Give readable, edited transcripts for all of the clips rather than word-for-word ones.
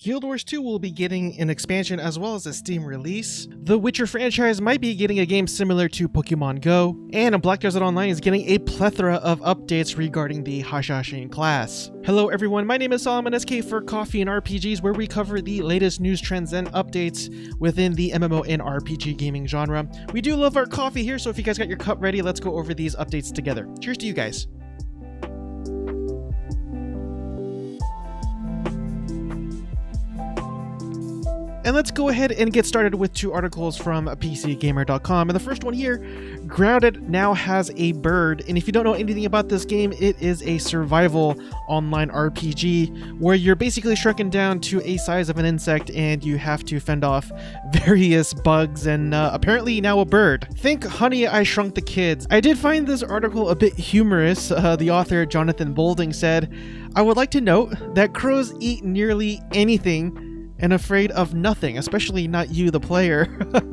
Guild Wars 2 will be getting an expansion as well as a Steam release. The Witcher franchise might be getting a game similar to Pokemon Go, and Black Desert Online is getting a plethora of updates regarding the Hashashin class. Hello everyone, my name is Solomon SK for Coffee and RPGs, where we cover the latest news, trends, and updates within the MMO and RPG gaming genre. We do love our coffee here, so if you guys got your cup ready, let's go over these updates together. Cheers to you guys. And let's go ahead and get started with two articles from PCGamer.com. And the first one here, Grounded now has a bird. And if you don't know anything about this game, it is a survival online RPG where you're basically shrunken down to a size of an insect and you have to fend off various bugs and apparently now a bird. Think Honey, I Shrunk the Kids. I did find this article a bit humorous. The author, Jonathan Bolding, said, "I would like to note that crows eat nearly anything and afraid of nothing, especially not you, the player."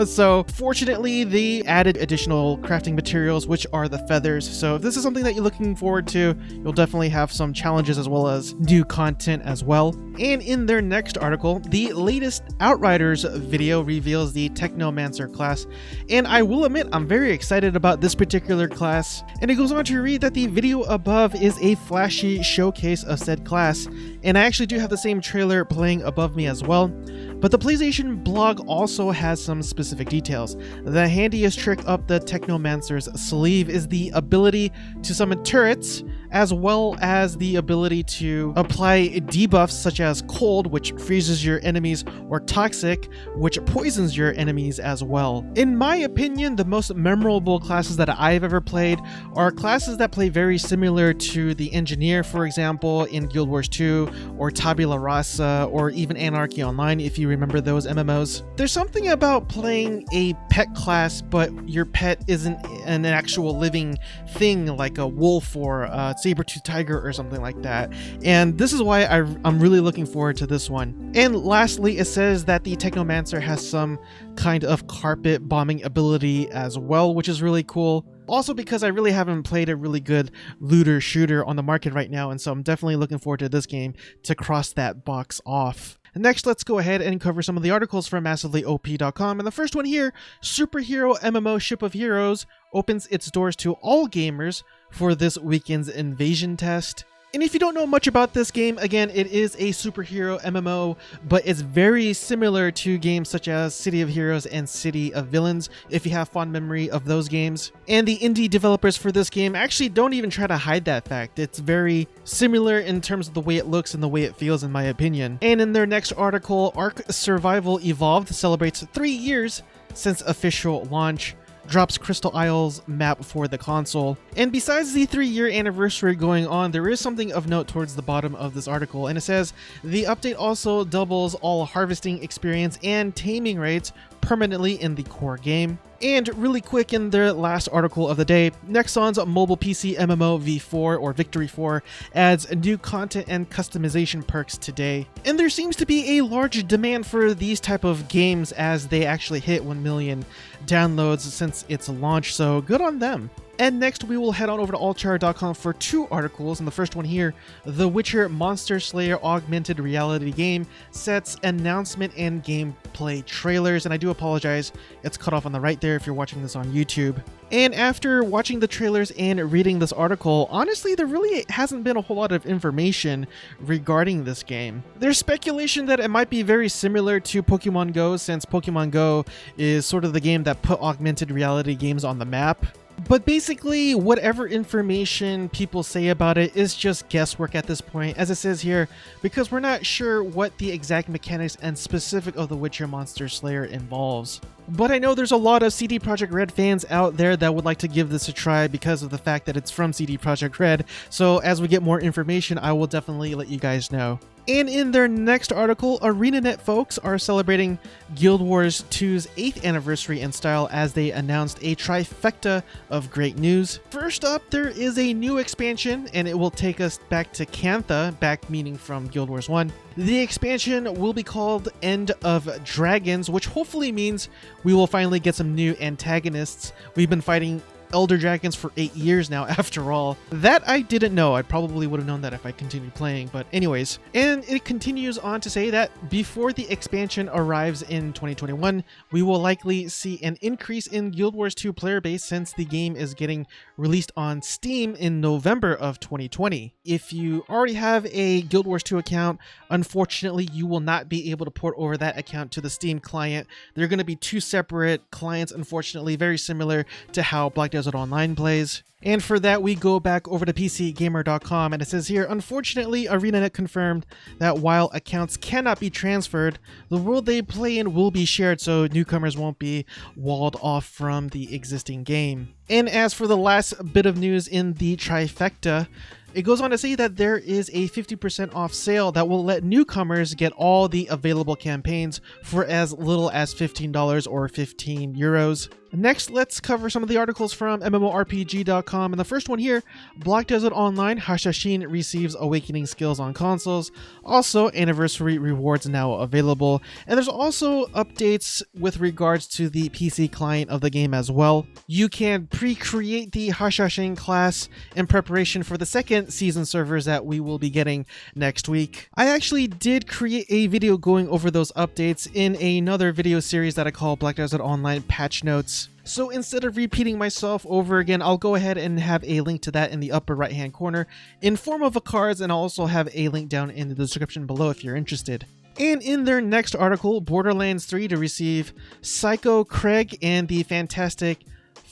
So fortunately, they added additional crafting materials, which are the feathers. So if this is something that you're looking forward to, you'll definitely have some challenges as well as new content as well. And in their next article, the latest Outriders video reveals the Technomancer class. And I will admit, I'm very excited about this particular class. And it goes on to read that the video above is a flashy showcase of said class. And I actually do have the same trailer playing above me as well. But the PlayStation blog also has some specific details. The handiest trick up the Technomancer's sleeve is the ability to summon turrets, as well as the ability to apply debuffs such as cold, which freezes your enemies, or toxic, which poisons your enemies as well. In my opinion, the most memorable classes that I've ever played are classes that play very similar to the Engineer, for example, in Guild Wars 2, or Tabula Rasa, or even Anarchy Online, if you remember those MMOs. There's something about playing a pet class, but your pet isn't an actual living thing like a wolf or a saber-tooth tiger or something like that. And this is why I'm really looking forward to this one. And lastly, it says that the Technomancer has some kind of carpet bombing ability as well, which is really cool. Also because I really haven't played a really good looter shooter on the market right now, and so I'm definitely looking forward to this game to cross that box off. Next, let's go ahead and cover some of the articles from MassivelyOP.com. And the first one here, Superhero MMO Ship of Heroes opens its doors to all gamers for this weekend's invasion test. And if you don't know much about this game, again, it is a superhero MMO, but it's very similar to games such as City of Heroes and City of Villains, if you have fond memory of those games. And the indie developers for this game actually don't even try to hide that fact. It's very similar in terms of the way it looks and the way it feels, in my opinion. And in their next article, ARK Survival Evolved celebrates 3 years since official launch, drops Crystal Isles map for the console. And besides the 3-year anniversary going on, there is something of note towards the bottom of this article, and it says the update also doubles all harvesting experience and taming rates permanently in the core game. And really quick, in their last article of the day, Nexon's mobile PC MMO V4 or Victory 4 adds new content and customization perks today. And there seems to be a large demand for these type of games as they actually hit 1 million downloads since its launch, so good on them. And next we will head on over to allchar.com for two articles, and the first one here, The Witcher Monster Slayer Augmented Reality Game sets announcement and gameplay trailers. And I do apologize, it's cut off on the right there if you're watching this on YouTube. And after watching the trailers and reading this article, honestly, there really hasn't been a whole lot of information regarding this game. There's speculation that it might be very similar to Pokemon Go, since Pokemon Go is sort of the game that put augmented reality games on the map. But basically, whatever information people say about it is just guesswork at this point, as it says here, because we're not sure what the exact mechanics and specific of the Witcher Monster Slayer involves. But I know there's a lot of CD Projekt Red fans out there that would like to give this a try because of the fact that it's from CD Projekt Red, so as we get more information, I will definitely let you guys know. And in their next article, ArenaNet folks are celebrating Guild Wars 2's 8th anniversary in style as they announced a trifecta of great news. First up, there is a new expansion, and it will take us back to Cantha, back meaning from Guild Wars 1. The expansion will be called End of Dragons, which hopefully means we will finally get some new antagonists. We've been fighting Elder Dragons for 8 years now, after all. That I didn't know. I probably would have known that if I continued playing, but anyways. And it continues on to say that before the expansion arrives in 2021, we will likely see an increase in Guild Wars 2 player base since the game is getting released on Steam in November of 2020. If you already have a Guild Wars 2 account, unfortunately, you will not be able to port over that account to the Steam client. They're going to be two separate clients, unfortunately, very similar to how Black Desert Online plays. And for that, we go back over to PCGamer.com, and it says here, unfortunately, ArenaNet confirmed that while accounts cannot be transferred, the world they play in will be shared, so newcomers won't be walled off from the existing game. And as for the last bit of news in the trifecta, it goes on to say that there is a 50% off sale that will let newcomers get all the available campaigns for as little as $15 or 15 euros. Next, let's cover some of the articles from MMORPG.com, and the first one here, Black Desert Online Hashashin receives Awakening skills on consoles. Also, anniversary rewards now available, and there's also updates with regards to the PC client of the game as well. You can pre-create the Hashashin class in preparation for the second season servers that we will be getting next week. I actually did create a video going over those updates in another video series that I call Black Desert Online Patch Notes. So instead of repeating myself over again, I'll go ahead and have a link to that in the upper right hand corner in form of a cards, and I'll also have a link down in the description below if you're interested. And in their next article, Borderlands 3 to receive Psycho Krieg and the fantastic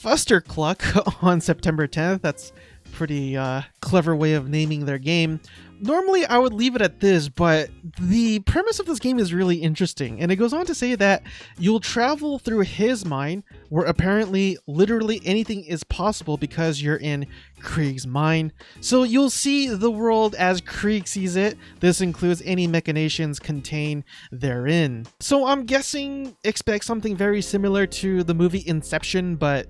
Fustercluck on September 10th. That's pretty clever way of naming their game. Normally I would leave it at this, but the premise of this game is really interesting, and it goes on to say that you'll travel through his mine, where apparently literally anything is possible because you're in Krieg's mine. So you'll see the world as Krieg sees it. This includes any machinations contained therein. So I'm guessing expect something very similar to the movie Inception, but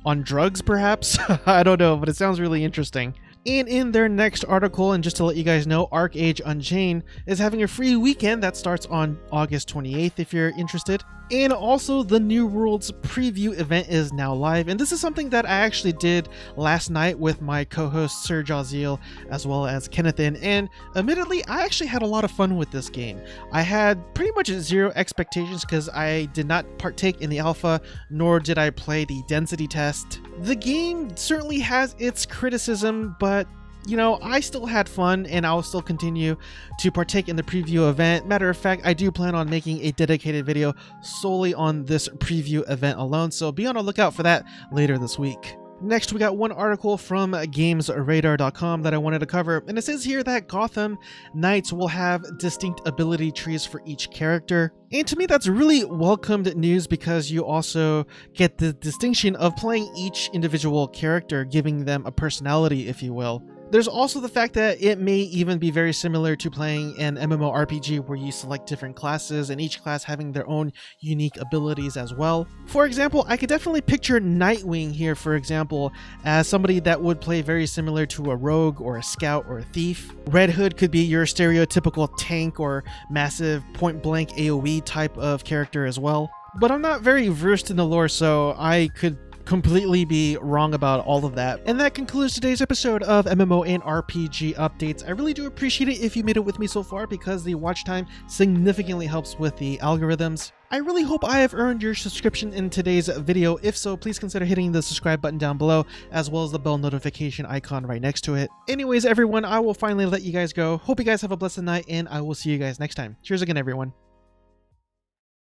on drugs perhaps? I don't know, but it sounds really interesting. And in their next article, and just to let you guys know, ArcheAge Unchained is having a free weekend that starts on August 28th if you're interested. And also the New Worlds preview event is now live, and this is something that I actually did last night with my co-host Sir Jaziel as well as Kennethan, and admittedly I actually had a lot of fun with this game. I had pretty much zero expectations because I did not partake in the alpha, nor did I play the density test. The game certainly has its criticism, but you know, I still had fun, and I'll still continue to partake in the preview event. Matter of fact, I do plan on making a dedicated video solely on this preview event alone, so be on the lookout for that later this week. Next, we got one article from GamesRadar.com that I wanted to cover, and it says here that Gotham Knights will have distinct ability trees for each character. And to me, that's really welcomed news because you also get the distinction of playing each individual character, giving them a personality, if you will. There's also the fact that it may even be very similar to playing an MMORPG where you select different classes and each class having their own unique abilities as well. For example, I could definitely picture Nightwing here, for example, as somebody that would play very similar to a rogue or a scout or a thief. Red Hood could be your stereotypical tank or massive point-blank AoE type of character as well. But I'm not very versed in the lore, so I could completely be wrong about all of that. And that concludes today's episode of MMO and RPG Updates. I really do appreciate it if you made it with me so far, because the watch time significantly helps with the algorithms. I really hope I have earned your subscription in today's video. If so, please consider hitting the subscribe button down below, as well as the bell notification icon right next to it. Anyways, everyone, I will finally let you guys go. Hope you guys have a blessed night, and I will see you guys next time. Cheers again, everyone.